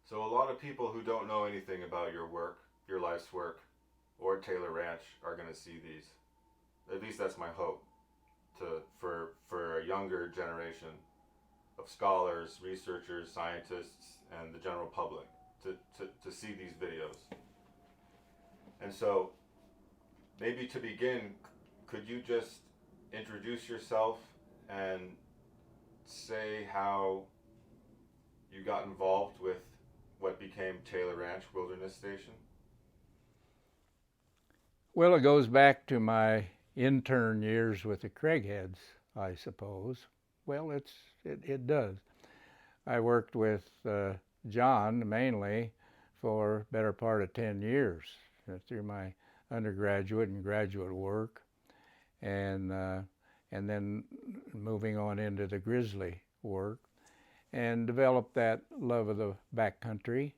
So a lot of people who don't know anything about your work, your life's work, or Taylor Ranch are going to see these. At least that's my hope for a younger generation of scholars, researchers, scientists, and the general public to see these videos. And so maybe to begin, could you just introduce yourself and say how you got involved with what became Taylor Ranch Wilderness Station? Well, it goes back to my intern years with the Craigheads, I suppose. Well, it does. I worked with John mainly for better part of 10 years through my undergraduate and graduate work, and uh, and then moving on into the grizzly work, and developed that love of the backcountry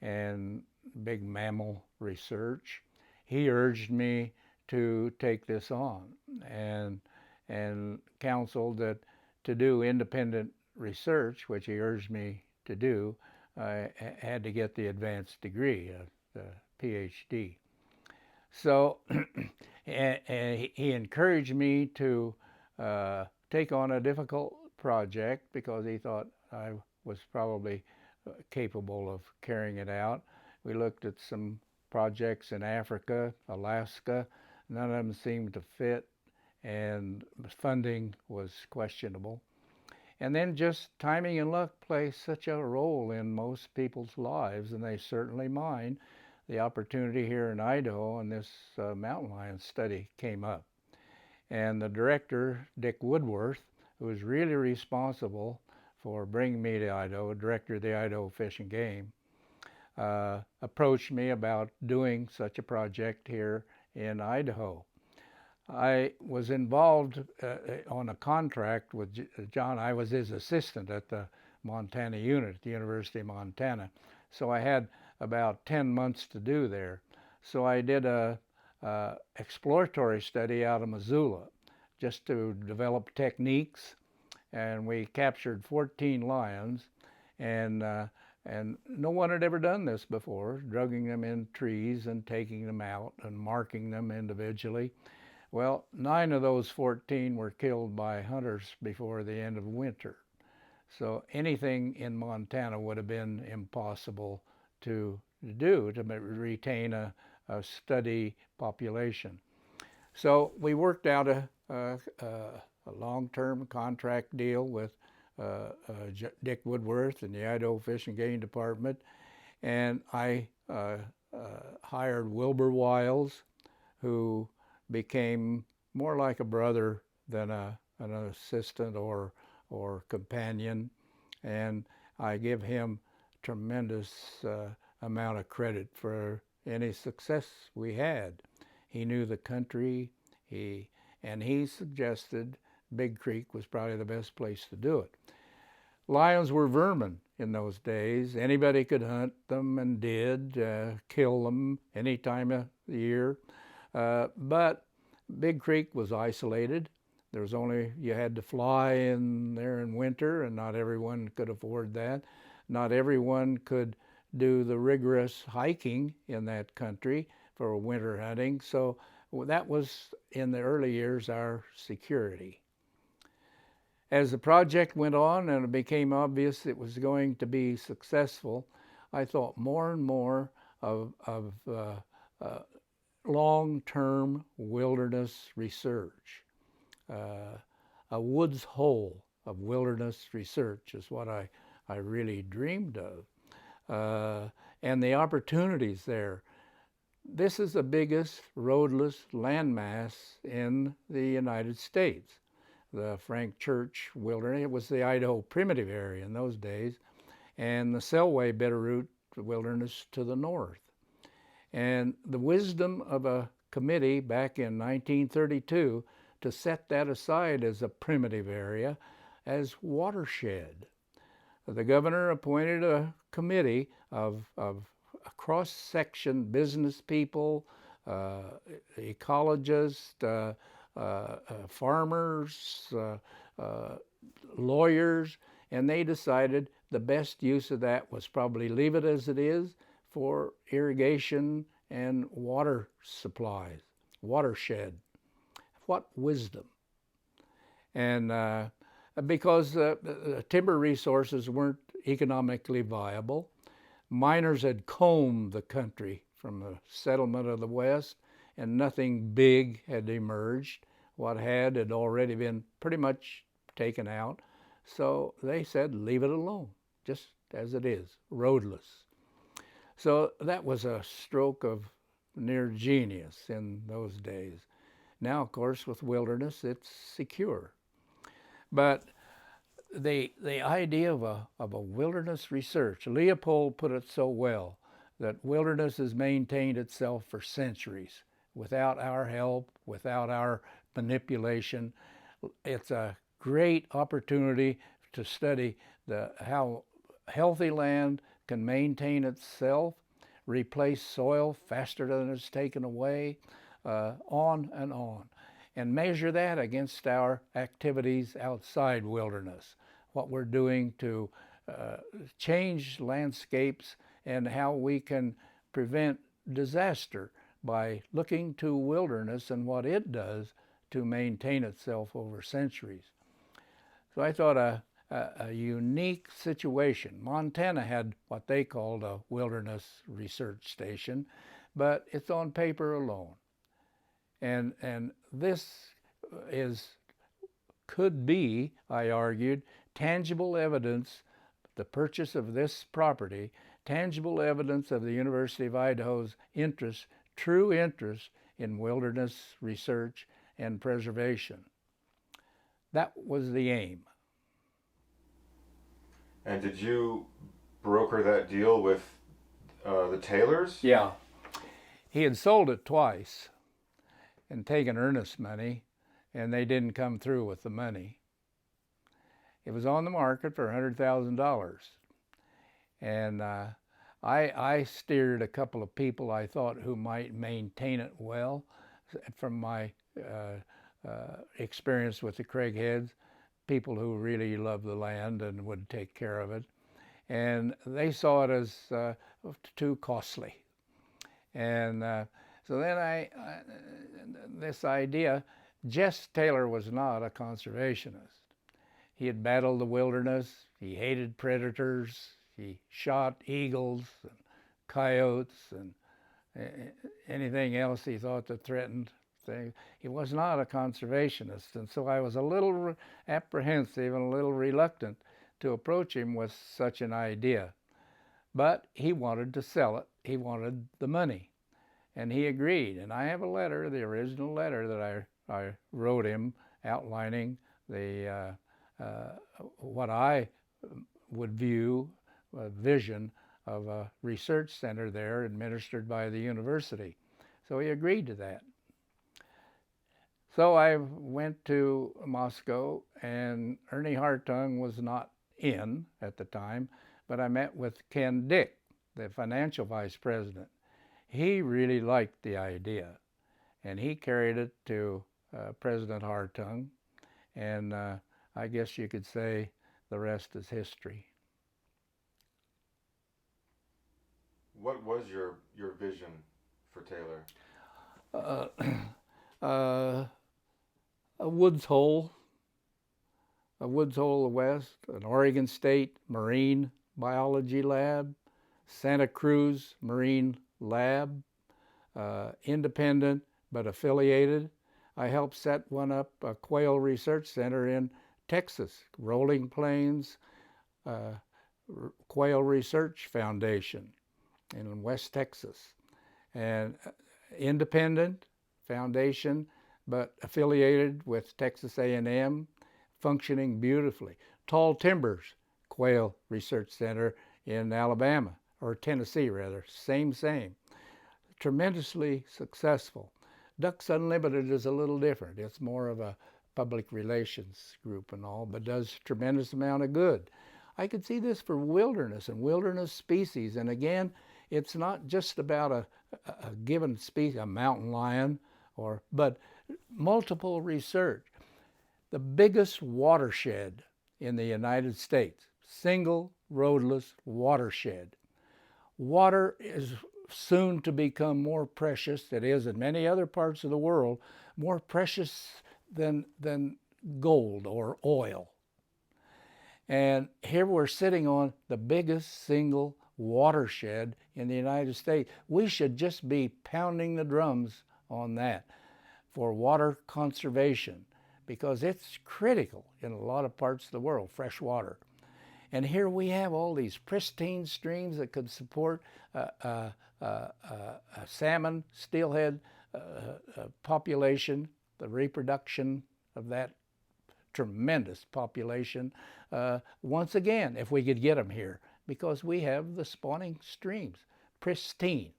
and big mammal research. He urged me to take this on and counseled that to do independent research, which he urged me to do, I had to get the advanced degree, the PhD. So he encouraged me to take on a difficult project because he thought I was probably capable of carrying it out. We looked at some projects in Africa, Alaska. None of them seemed to fit, and funding was questionable. And then just timing and luck play such a role in most people's lives, and they certainly mine. The opportunity here in Idaho and this mountain lion study came up. And the director, Dick Woodworth, who was really responsible for bringing me to Idaho, director of the Idaho Fish and Game, approached me about doing such a project here in Idaho. I was involved on a contract with John. I was his assistant at the Montana unit at the University of Montana. So I had about 10 months to do there. So I did a exploratory study out of Missoula just to develop techniques, and we captured 14 lions, and no one had ever done this before, drugging them in trees and taking them out and marking them individually. Well, 9 of those 14 were killed by hunters before the end of winter. So anything in Montana would have been impossible to do to retain a steady population. So we worked out a long-term contract deal with Dick Woodworth and the Idaho Fish and Game Department, and I hired Wilbur Wiles, who became more like a brother than an assistant or companion, and I give him tremendous amount of credit for any success we had. He knew the country, and he suggested Big Creek was probably the best place to do it. Lions were vermin in those days. Anybody could hunt them and did kill them any time of the year. But Big Creek was isolated. There was only, you had to fly in there in winter, and not everyone could afford that. Not everyone could do the rigorous hiking in that country for winter hunting. So that was, in the early years, our security. As the project went on and it became obvious it was going to be successful, I thought more and more of long-term wilderness research. A woods hole of wilderness research is what I really dreamed of. And the opportunities there. This is the biggest roadless landmass in the United States. The Frank Church Wilderness, it was the Idaho Primitive Area in those days, and the Selway Bitterroot Wilderness to the north. And the wisdom of a committee back in 1932 to set that aside as a primitive area as watershed. The governor appointed a committee of cross-section business people, ecologists, farmers, lawyers, and they decided the best use of that was probably leave it as it is for irrigation and water supplies, watershed. What wisdom. And because timber resources weren't economically viable, miners had combed the country from the settlement of the West, and nothing big had emerged. What had already been pretty much taken out. So they said, leave it alone, just as it is, roadless. So that was a stroke of near genius in those days. Now, of course, with wilderness, it's secure. But the idea of a wilderness research, Leopold put it so well, that wilderness has maintained itself for centuries without our help, without our manipulation. It's a great opportunity to study how healthy land can maintain itself, replace soil faster than it's taken away, on, and measure that against our activities outside wilderness, what we're doing to change landscapes and how we can prevent disaster by looking to wilderness and what it does to maintain itself over centuries. So I thought a unique situation. Montana had what they called a wilderness research station, but it's on paper alone. And this could be, I argued, tangible evidence, the purchase of this property, tangible evidence of the University of Idaho's interest, true interest in wilderness research and preservation. That was the aim. And did you broker that deal with the Taylors? Yeah. He had sold it twice and taken earnest money, and they didn't come through with the money. It was on the market for $100,000. And I steered a couple of people I thought who might maintain it well from my experience with the Craigheads, people who really loved the land and would take care of it. And they saw it as too costly. And so then this idea, Jess Taylor was not a conservationist. He had battled the wilderness, he hated predators, he shot eagles and coyotes and anything else he thought that threatened things. He was not a conservationist, and so I was a little apprehensive and a little reluctant to approach him with such an idea. But he wanted to sell it, he wanted the money, and he agreed. And I have a letter, the original letter that I wrote him outlining the what I would view a vision of a research center there administered by the university. So he agreed to that. So I went to Moscow, and Ernie Hartung was not in at the time, but I met with Ken Dick, the financial vice president. He really liked the idea, and he carried it to President Hartung, and I guess you could say the rest is history. What was your vision for Taylor? A woods hole west, an Oregon State Marine Biology Lab, Santa Cruz Marine Lab, independent but affiliated. I helped set one up, a quail research center in Texas, Rolling Plains Quail Research Foundation in West Texas. And independent foundation, but affiliated with Texas A&M, functioning beautifully. Tall Timbers Quail Research Center in Alabama, or Tennessee rather, same. Tremendously successful. Ducks Unlimited is a little different. It's more of a public relations group and all, but does a tremendous amount of good. I could see this for wilderness and wilderness species. And again, it's not just about a given species, a mountain lion, but multiple research. The biggest watershed in the United States, single roadless watershed. Water is soon to become more precious, it is in many other parts of the world, more precious than gold or oil. And here we're sitting on the biggest single watershed in the United States. We should just be pounding the drums on that for water conservation, because it's critical in a lot of parts of the world, fresh water. And here we have all these pristine streams that could support a salmon, steelhead population, the reproduction of that tremendous population. Once again, if we could get them here, because we have the spawning streams, pristine.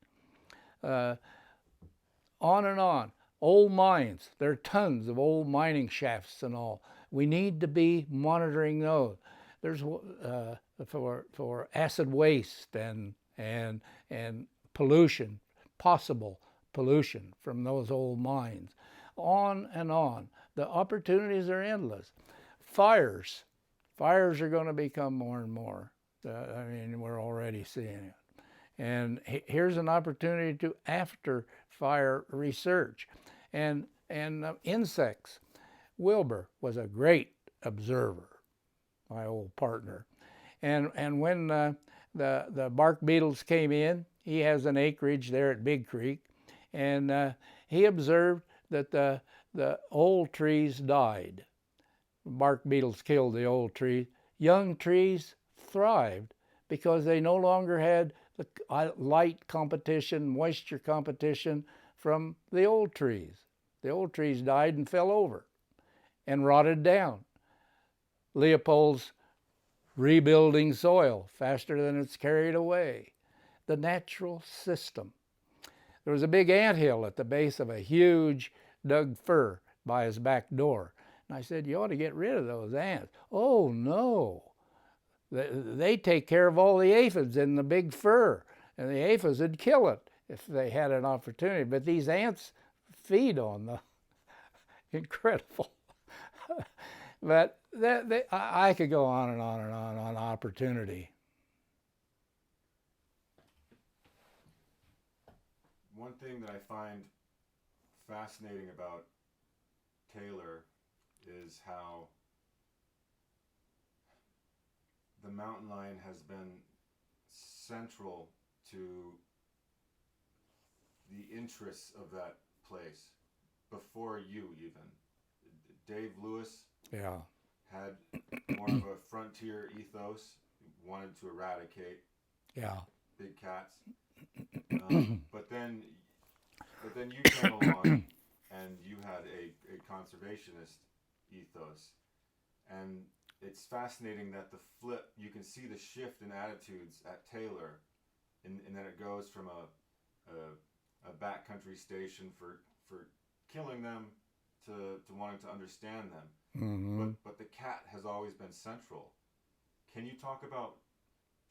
On and on. Old mines, there are tons of old mining shafts and all. We need to be monitoring those. There's for acid waste and pollution, possible pollution from those old mines. On and on. The opportunities are endless. Fires are going to become more and more. I mean, we're already seeing it. And here's an opportunity to after fire research. And insects. Wilbur was a great observer, my old partner. And when the bark beetles came in, he has an acreage there at Big Creek, and he observed that the old trees died. Bark beetles killed the old trees. Young trees thrived because they no longer had the light competition, moisture competition from the old trees. The old trees died and fell over and rotted down. Leopold's rebuilding soil faster than it's carried away. The natural system. There was a big anthill at the base of a huge Doug fir by his back door. And I said, you ought to get rid of those ants. Oh, no. They take care of all the aphids in the big fir, and the aphids would kill it if they had an opportunity. But these ants feed on them. Incredible. But I could go on and on and on opportunity. One thing that I find fascinating about Taylor is how the mountain lion has been central to the interests of that place before you even. Dave Lewis had more of a frontier ethos, wanted to eradicate big cats. But then you came along and you had a conservationist ethos. And it's fascinating that the flip, you can see the shift in attitudes at Taylor, and then it goes from a backcountry station for killing them to wanting to understand them. Mm-hmm. But the cat has always been central. Can you talk about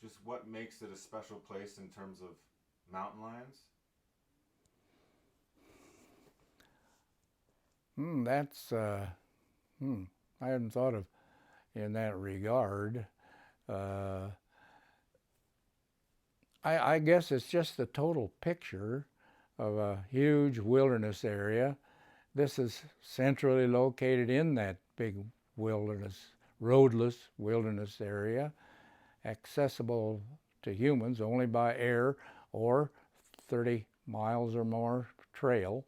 just what makes it a special place in terms of mountain lions? I hadn't thought of in that regard. I guess it's just the total picture of a huge wilderness area. This is centrally located in that big wilderness, roadless wilderness area, accessible to humans only by air or 30 miles or more trail.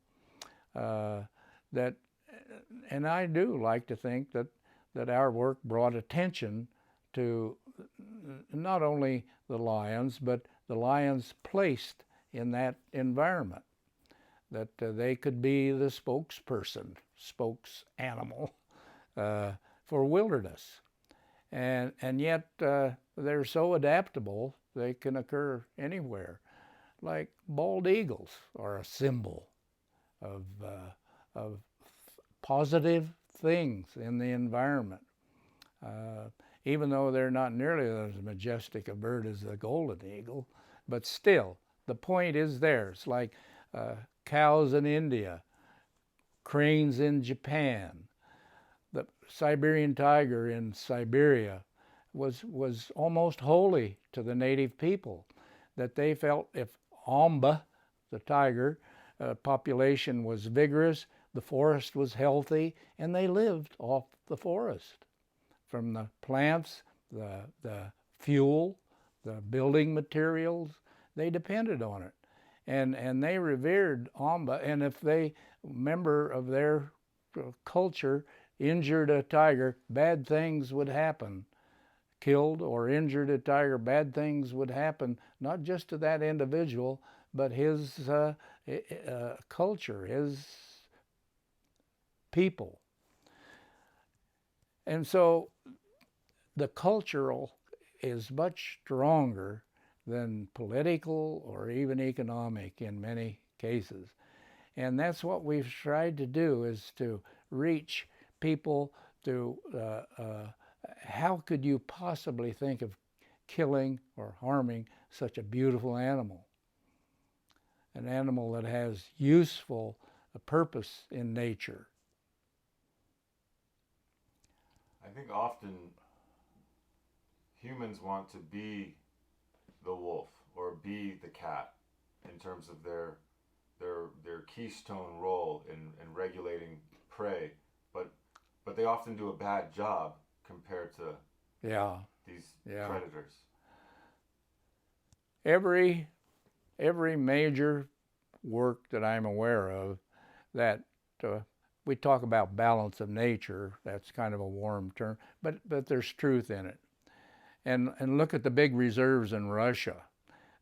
And I do like to think that our work brought attention to not only the lions, but the lions placed in that environment, that they could be the spokesperson, spokes animal for wilderness. And yet they're so adaptable, they can occur anywhere. Like bald eagles are a symbol of positive things in the environment. Even though they're not nearly as majestic a bird as the golden eagle, but still, the point is there. It's like cows in India, cranes in Japan, the Siberian tiger in Siberia, was almost holy to the native people, that they felt if Amba, the tiger, population was vigorous, the forest was healthy, and they lived off the forest. From the plants, the fuel, the building materials, they depended on it. And they revered Amba, and if they, member of their culture, injured a tiger, bad things would happen. Killed or injured a tiger, bad things would happen, not just to that individual, but his culture, his people. And so the cultural is much stronger than political or even economic in many cases. And that's what we've tried to do, is to reach people to how could you possibly think of killing or harming such a beautiful animal? An animal that has useful purpose in nature. I think often humans want to be the wolf or be the cat in terms of their keystone role in regulating prey, but they often do a bad job compared to these predators. Every major work that I'm aware of that we talk about balance of nature, that's kind of a warm term, but there's truth in it. And look at the big reserves in Russia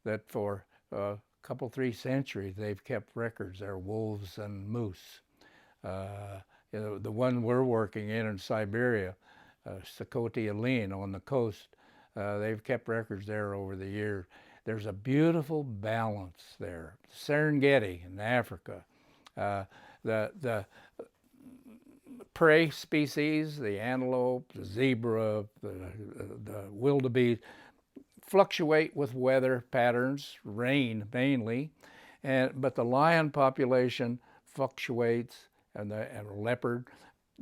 that for a couple, 3 centuries they've kept records. There are wolves and moose. The one we're working in Siberia, Sokotia Alin on the coast, they've kept records there over the years. There's a beautiful balance there. Serengeti in Africa, the prey species, the antelope, the zebra, the wildebeest, fluctuate with weather patterns, rain mainly, but the lion population fluctuates, and the leopard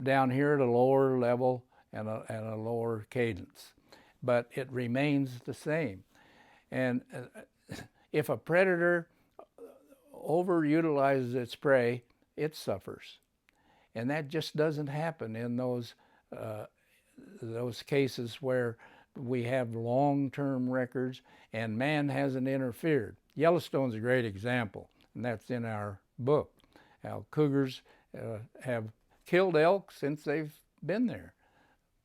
down here at a lower level and a lower cadence, but it remains the same. And if a predator overutilizes its prey, it suffers. And that just doesn't happen in those cases where we have long-term records and man hasn't interfered. Yellowstone's a great example, and that's in our book. How cougars have killed elk since they've been there,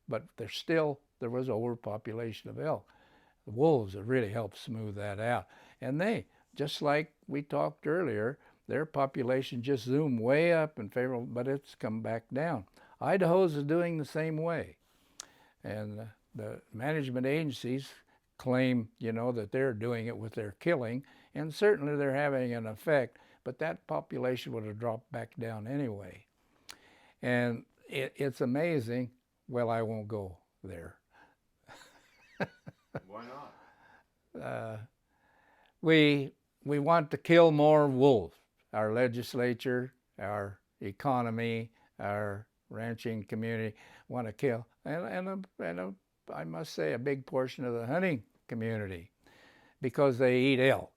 but there was overpopulation of elk. The wolves have really helped smooth that out. And they, just like we talked earlier, their population just zoomed way up in favor, but it's come back down. Idaho's is doing the same way. And the management agencies claim, that they're doing it with their killing, and certainly they're having an effect, but that population would have dropped back down anyway. And it's amazing. Well, I won't go there. Why not? We want to kill more wolves. Our legislature, our economy, our ranching community want to kill, and I must say a big portion of the hunting community, because they eat elk,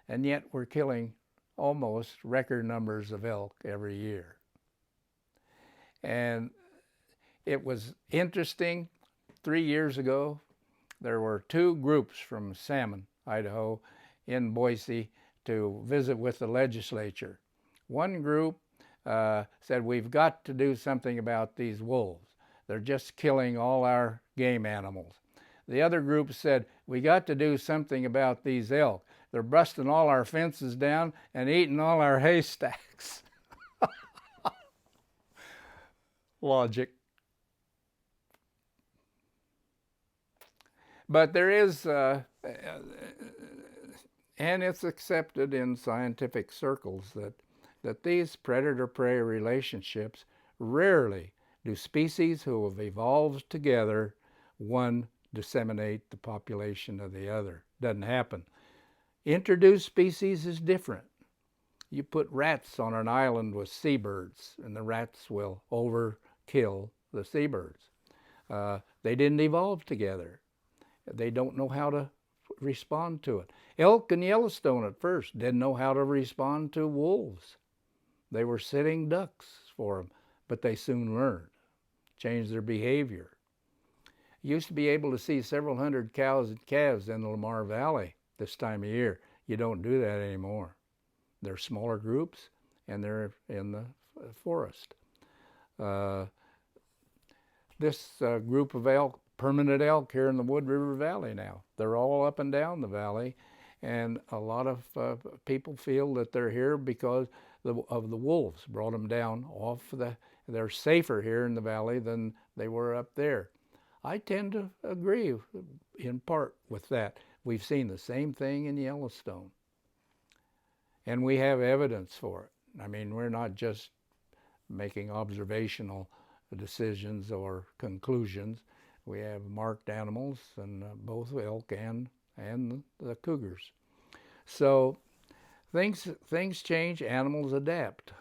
and yet we're killing almost record numbers of elk every year. And it was interesting, 3 years ago, there were 2 groups from Salmon, Idaho, in Boise to visit with the legislature. One group said, we've got to do something about these wolves. They're just killing all our game animals. The other group said, we got to do something about these elk. They're busting all our fences down and eating all our haystacks. Logic. But there is, and it's accepted in scientific circles, that these predator-prey relationships, rarely do species who have evolved together, one disseminate the population of the other. Doesn't happen. Introduced species is different. You put rats on an island with seabirds, and the rats will overkill the seabirds. They didn't evolve together. They don't know how to respond to it. Elk in Yellowstone at first didn't know how to respond to wolves. They were sitting ducks for them, but they soon learned, changed their behavior. You used to be able to see several hundred cows and calves in the Lamar Valley this time of year. You don't do that anymore. They're smaller groups, and they're in the forest. This group of elk, permanent elk here in the Wood River Valley now. They're all up and down the valley, and a lot of people feel that they're here because of the wolves brought them down off they're safer here in the valley than they were up there. I tend to agree in part with that. We've seen the same thing in Yellowstone, and we have evidence for it. I mean, we're not just making observational decisions or conclusions. We have marked animals, and both elk and the cougars. So things change, animals adapt.